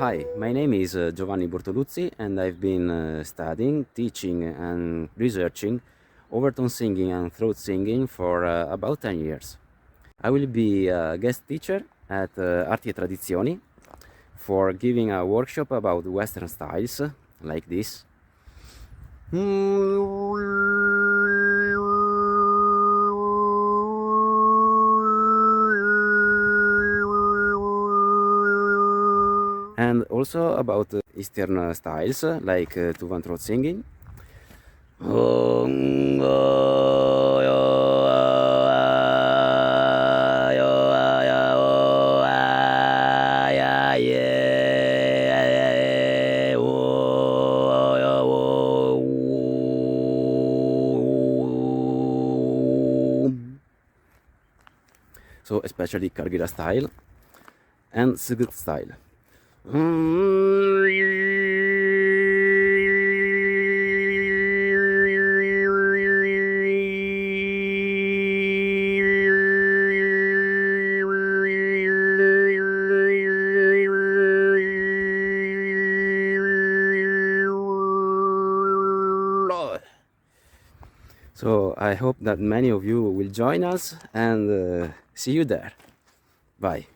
Hi, my name is Giovanni Bortoluzzi, and I've been studying, teaching, and researching overtone singing and throat singing for about 10 years. I will be a guest teacher at Arti e Tradizioni for giving a workshop about Western styles like this. And also about Eastern styles like two-one throat singing. So especially Kargira style and Sigurd style. So I hope that many of you will join us and see you there. Bye.